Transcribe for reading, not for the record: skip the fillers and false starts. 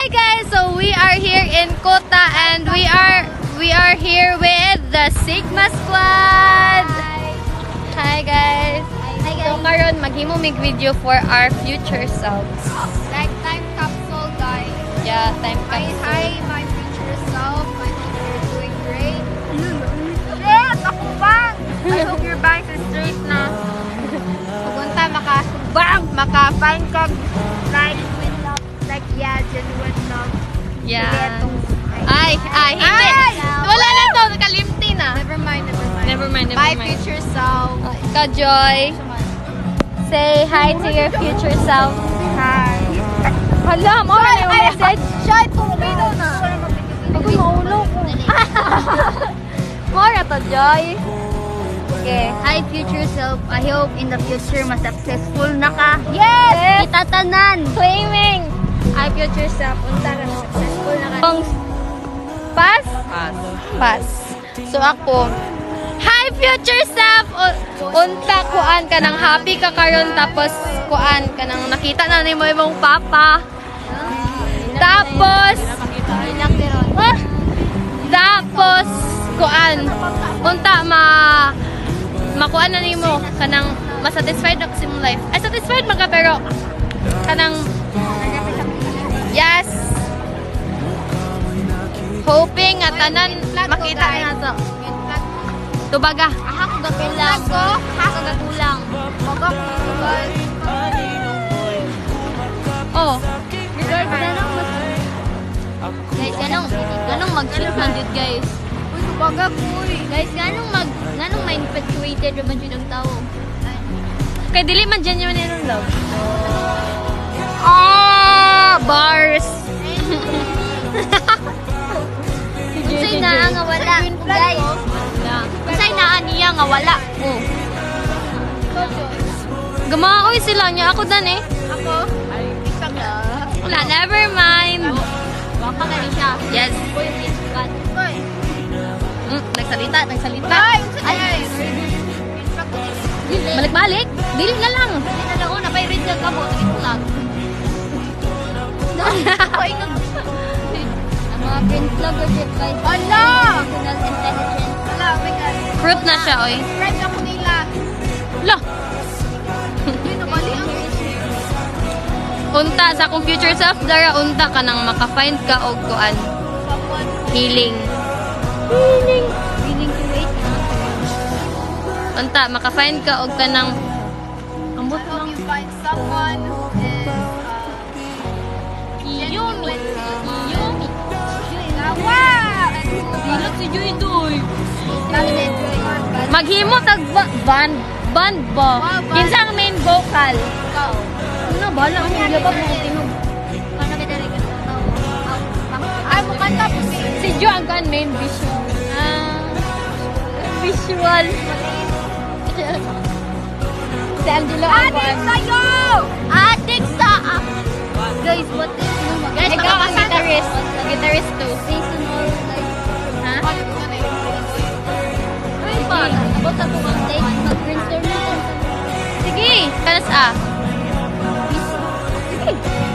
Hi guys, so we are here in Kota and we are here with the Sigma Squad. Hi guys. Hi guys. So karon maghimo mig video for our future selves. Like time capsule, guys. Yeah, time capsule. Hi, my future self. I hope you're doing great. Shit! Ako bang! I hope your bangs is straight na. Pupunta maka-find ka like with love. Like, yeah, genuine love. Yeah. Itong- Hindi. Ay! Wala na to, nakalimti na. Never mind. Never mind. My future self. Ikaw, Joy. Say hi to your future self. Hi. Hala, mo na yung message. Shy, tumino na. Ako maulo ko. Mora to, Joy. Okay. Hi, future self. I hope in the future mas successful na ka. Yes! Itatanan. Claiming. Hi, future self. Unta na successful na ka. Pass? Pass. So ako, hi future self! Unta kuan ka ng happy ka karon tapos kuan ka ng nakita na ni mo imong papa. Tapos tapos kuan unta makuan na nimo kanang masatisfied na kasi mong life. Ay satisfied man ka pero kanang yes. Hoping nga tanan makita na to. Tubaga. Aha ko gakulang ko. Aha ko gakulang. Bagak ko guys. Oh. Guys, ganong mag-shoot man dito guys. Uy, bagak uy. Guys, ganong ma-infatuated naman yun ang tao. Kay dili man genuine yung love. Ah, bars. Unsay na nga wala, guys. Unsay na niya nga wala. Oh. Gamaoy sila niya ako dan eh. Ako? Ay, isa ka. Wala, never mind. Baka na rin siya. Yes. Uy, please, God. Uy. Nagsalita. Ay, ay. Balik-balik. Dili na lang. Hindi na lang, napay rin siya ka mo. Ito lang. Ang mga friends lang ko siya guys. Ala! Emotional intelligence. Ala, oh my God. Fruit na siya, oy. Friends ako nila. Lo. Hindi na mali ang Unta sa akong future self dara unta ka nang maka-find ka og kuan. someone Healing. willing to wait. Unta maka-find ka og kanang I hope you find someone who is Yumi. Yumi. Gawa! Dilot si Joy Doy. Lalo na enjoy your band. Maghimo tag band ba? Wow, band. Kinsa ang main vocal? Ikaw. Ano bala mo Ano ba yan? mo tinog? Paano ka dali ka sa tao? Ay, mo kanta po Si Jo ang kan main visual. Visual. Si Angelo ang Adik kuan. sa'yo! Adik sa... Guys, what is... Guys, Ikaw ang guitarist. Guitarist too. Seasonal, like... Ha? Ay, pa. Abot sa kung ang date. Mag-brainstorm natin. Sige, kanas ah. Sige.